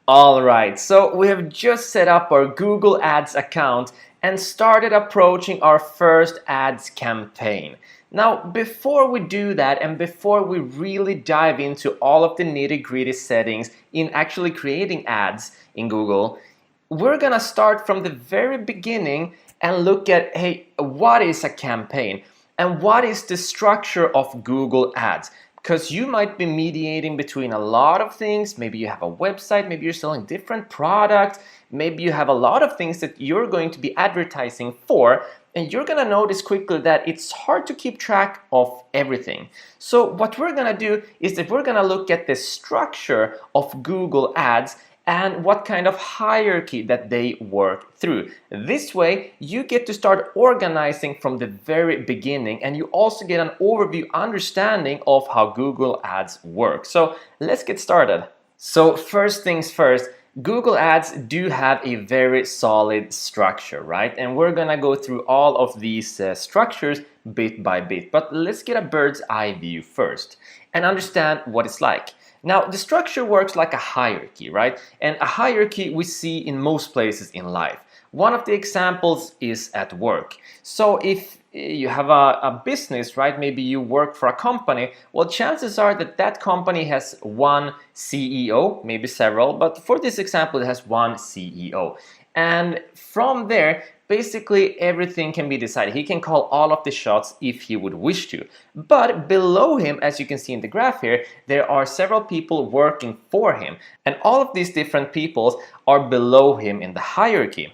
Alright, so we have just set up our Google Ads account and started approaching our first ads campaign. Now, before we do that and before we really dive into all of the nitty-gritty settings in actually creating ads in Google, we're gonna start from the very beginning and look at, hey, what is a campaign and what is the structure of Google Ads? Because you might be mediating between a lot of things. Maybe you have a website, maybe you're selling different products, maybe you have a lot of things that you're going to be advertising for, and you're gonna notice quickly that it's hard to keep track of everything. So what we're gonna do is that we're gonna look at the structure of Google Ads and what kind of hierarchy that they work through. This way, you get to start organizing from the very beginning, and you also get an overview understanding of how Google Ads work. So let's get started. So first things first, Google Ads do have a very solid structure, right? And we're gonna go through all of these structures bit by bit, but let's get a bird's eye view first and understand what it's like. Now, the structure works like a hierarchy, right? And a hierarchy we see in most places in life. One of the examples is at work. So if you have a business, right? Maybe you work for a company. Well, chances are that that company has one CEO, maybe several, but for this example, it has one CEO. And from there, basically everything can be decided. He can call all of the shots if he would wish to. But below him, as you can see in the graph here, there are several people working for him. And all of these different people are below him in the hierarchy.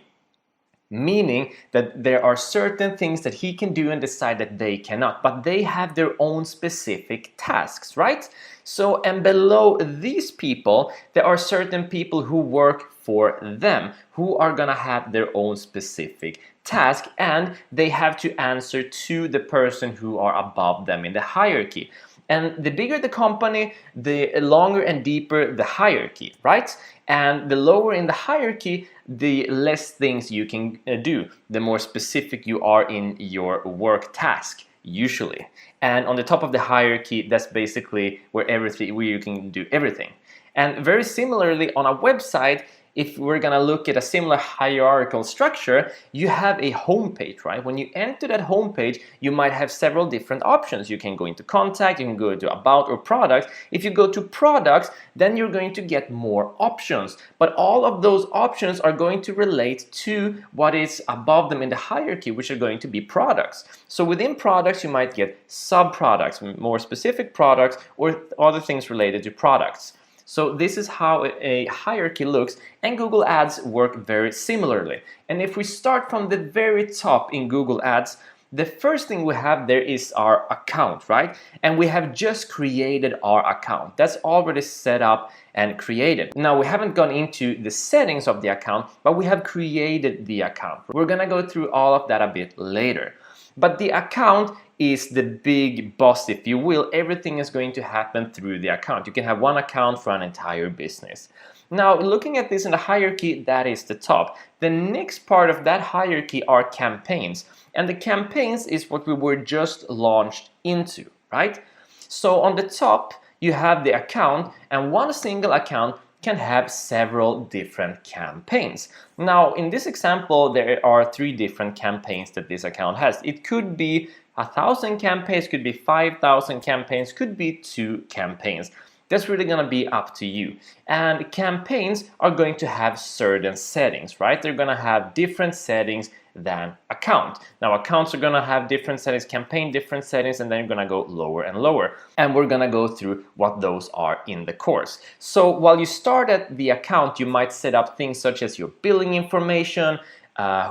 Meaning that there are certain things that he can do and decide that they cannot, but they have their own specific tasks, right? So, and below these people, there are certain people who work for them, who are gonna have their own specific task, and they have to answer to the person who are above them in the hierarchy. And the bigger the company, the longer and deeper the hierarchy, right? And the lower in the hierarchy, the less things you can do, the more specific you are in your work task, usually. And on the top of the hierarchy, that's basically where you can do everything. And very similarly, on a website, if we're gonna look at a similar hierarchical structure, you have a home page, right? When you enter that home page, you might have several different options. You can go into contact, you can go to about or products. If you go to products, then you're going to get more options. But all of those options are going to relate to what is above them in the hierarchy, which are going to be products. So within products, you might get sub-products, more specific products, or other things related to products. So this is how a hierarchy looks, and Google Ads work very similarly. And if we start from the very top in Google Ads, the first thing we have there is our account, right? And we have just created our account. That's already set up and created. Now, we haven't gone into the settings of the account, but we have created the account. We're gonna go through all of that a bit later. But the account is the big boss, if you will. Everything is going to happen through the account. You can have one account for an entire business. Now, looking at this in the hierarchy, that is the top. The next part of that hierarchy are campaigns. And the campaigns is what we were just launched into, right? So on the top, you have the account, and one single account can have several different campaigns. Now, in this example, there are 3 different campaigns that this account has. It could be 1,000 campaigns, could be 5,000 campaigns, could be 2 campaigns. That's really gonna be up to you. And campaigns are going to have certain settings, right? They're gonna have different settings than account. Now, accounts are gonna have different settings, campaign different settings, and then you're gonna go lower and lower. And we're gonna go through what those are in the course. So while you start at the account, you might set up things such as your billing information,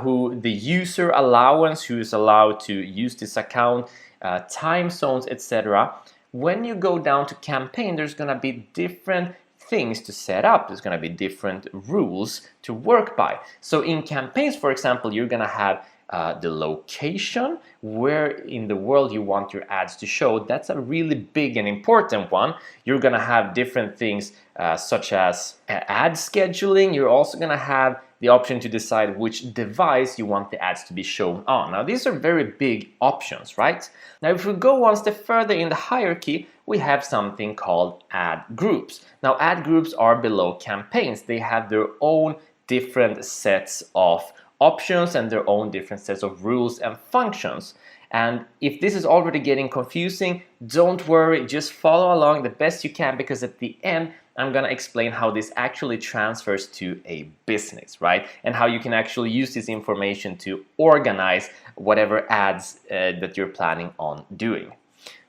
who the user allowance, who is allowed to use this account, time zones, etc. When you go down to campaign, there's gonna be different things to set up. There's gonna be different rules to work by. So in campaigns, for example, you're gonna have the location, where in the world you want your ads to show. That's a really big and important one. You're gonna have different things such as ad scheduling. You're also gonna have the option to decide which device you want the ads to be shown on. Now, these are very big options, right? Now, if we go one step further in the hierarchy, we have something called ad groups. Now, ad groups are below campaigns. They have their own different sets of options and their own different sets of rules and functions. And if this is already getting confusing, don't worry, just follow along the best you can, because at the end I'm gonna explain how this actually transfers to a business, right? And how you can actually use this information to organize whatever ads that you're planning on doing.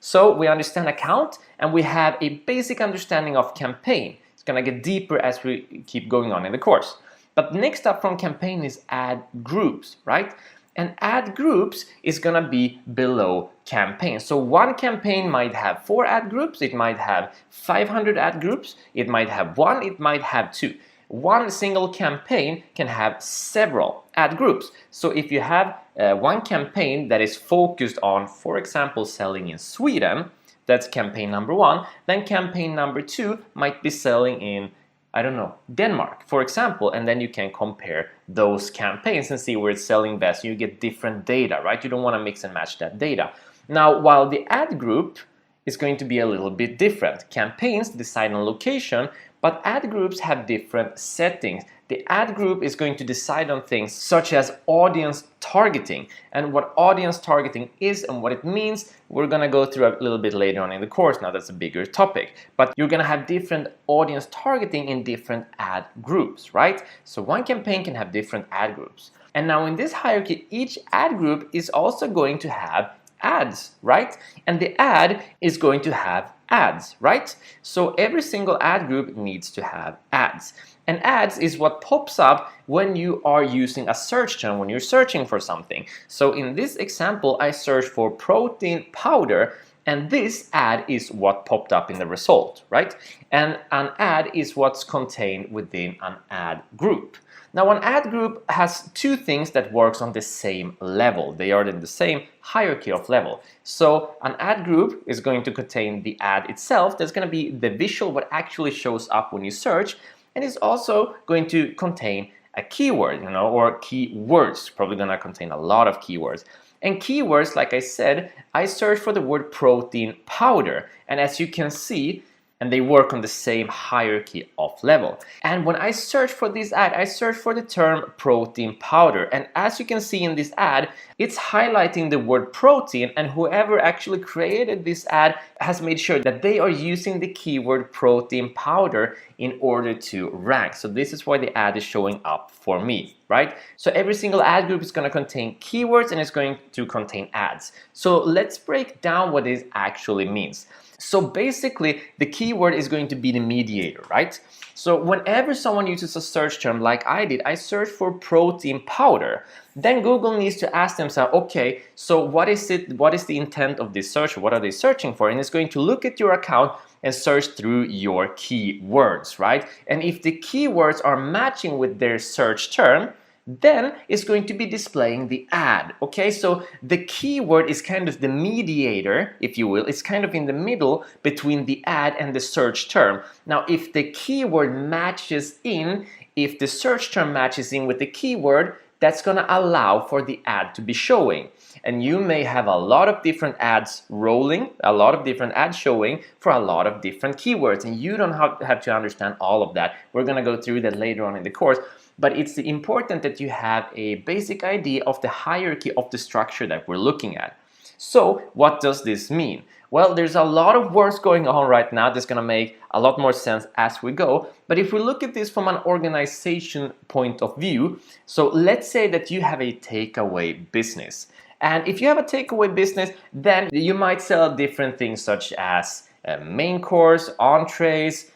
So we understand account and we have a basic understanding of campaign. It's gonna get deeper as we keep going on in the course. But next up from campaign is ad groups, right? And ad groups is gonna be below campaign. So one campaign might have 4 ad groups, it might have 500 ad groups, it might have 1, it might have 2. One single campaign can have several ad groups. So if you have one campaign that is focused on, for example, selling in Sweden, that's campaign number 1, then campaign number 2 might be selling in, I don't know, Denmark, for example, and then you can compare those campaigns and see where it's selling best. You get different data, right? You don't want to mix and match that data. Now, while the ad group is going to be a little bit different. Campaigns decide on location, but ad groups have different settings. The ad group is going to decide on things such as audience targeting. And what audience targeting is and what it means, we're going to go through a little bit later on in the course. Now that's a bigger topic. But you're going to have different audience targeting in different ad groups, right? So one campaign can have different ad groups. And now in this hierarchy, each ad group is also going to have ads, right? And the ad is going to have ads, right? So every single ad group needs to have ads. And ads is what pops up when you are using a search term, when you're searching for something. So in this example, I searched for protein powder, and this ad is what popped up in the result, right? And an ad is what's contained within an ad group. Now, an ad group has two things that works on the same level. They are in the same hierarchy of level. So an ad group is going to contain the ad itself. There's going to be the visual, what actually shows up when you search, and it's also going to contain a keyword, or keywords. Probably going to contain a lot of keywords. And keywords, like I said, I searched for the word protein powder, and as you can see, and they work on the same hierarchy of level. And when I search for this ad, I search for the term protein powder. And as you can see in this ad, it's highlighting the word protein, and whoever actually created this ad has made sure that they are using the keyword protein powder in order to rank. So this is why the ad is showing up for me, right? So every single ad group is going to contain keywords and it's going to contain ads. So let's break down what this actually means. So basically, the keyword is going to be the mediator, right? So whenever someone uses a search term like I did, I search for protein powder. Then Google needs to ask themselves, okay, so what is it? What is the intent of this search? What are they searching for? And it's going to look at your account and search through your keywords, right? And if the keywords are matching with their search term, then it's going to be displaying the ad, okay? So the keyword is kind of the mediator, if you will. It's kind of in the middle between the ad and the search term. Now, if the keyword matches in, if the search term matches in with the keyword, that's gonna allow for the ad to be showing. And you may have a lot of different ads rolling, a lot of different ads showing for a lot of different keywords, and you don't have to understand all of that. We're gonna go through that later on in the course. But it's important that you have a basic idea of the hierarchy of the structure that we're looking at. So what does this mean? Well, there's a lot of words going on right now that's going to make a lot more sense as we go. But if we look at this from an organization point of view, so let's say that you have a takeaway business. And if you have a takeaway business, then you might sell different things such as main course, entrees,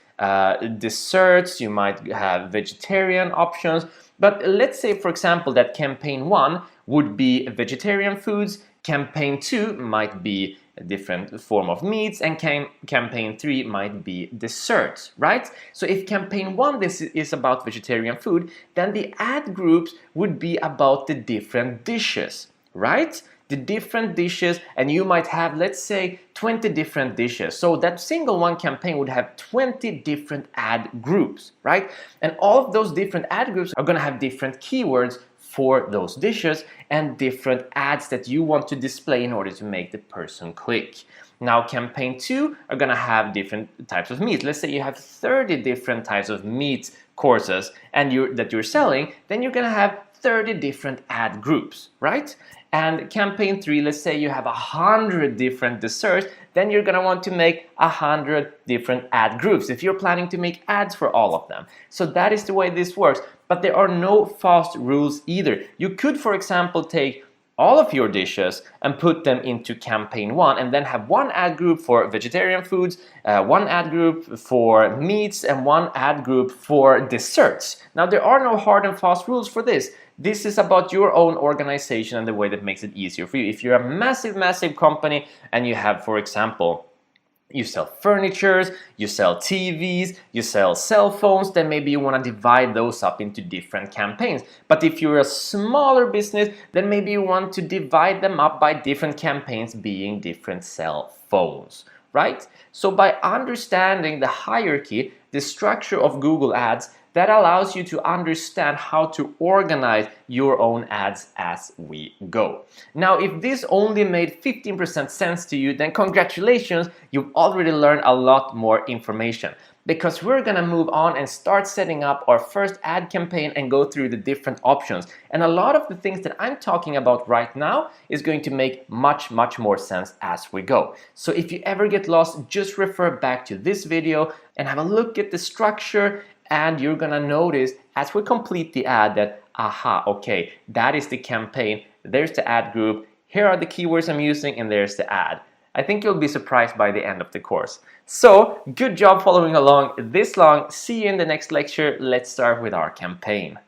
desserts, you might have vegetarian options. But let's say, for example, that campaign 1 would be vegetarian foods, campaign 2 might be a different form of meats, and campaign 3 might be desserts, right? So if campaign 1 this is about vegetarian food, then the ad groups would be about the different dishes, right? The different dishes, and you might have, let's say, 20 different dishes. So that single one campaign would have 20 different ad groups, right? And all of those different ad groups are going to have different keywords for those dishes and different ads that you want to display in order to make the person click. Now campaign 2 are gonna have different types of meat. Let's say you have 30 different types of meat courses and that you're selling, then you're gonna have 30 different ad groups, right? And campaign 3, let's say you have 100 different desserts, then you're gonna want to make 100 different ad groups if you're planning to make ads for all of them. So that is the way this works, but there are no fast rules either. You could, for example, take all of your dishes and put them into campaign 1 and then have one ad group for vegetarian foods, one ad group for meats, and one ad group for desserts. Now there are no hard and fast rules for this. This is about your own organization and the way that makes it easier for you. If you're a massive company and you have, for example, you sell furnitures, you sell TVs, you sell cell phones, then maybe you want to divide those up into different campaigns. But if you're a smaller business, then maybe you want to divide them up by different campaigns being different cell phones, right? So by understanding the hierarchy, the structure of Google Ads, that allows you to understand how to organize your own ads as we go. Now, if this only made 15% sense to you, then congratulations, you've already learned a lot more information. Because we're gonna move on and start setting up our first ad campaign and go through the different options. And a lot of the things that I'm talking about right now is going to make much more sense as we go. So if you ever get lost, just refer back to this video and have a look at the structure, and you're gonna notice as we complete the ad that, aha, okay, that is the campaign, there's the ad group, here are the keywords I'm using, and there's the ad. I think you'll be surprised by the end of the course. So, good job following along this long. See you in the next lecture. Let's start with our campaign.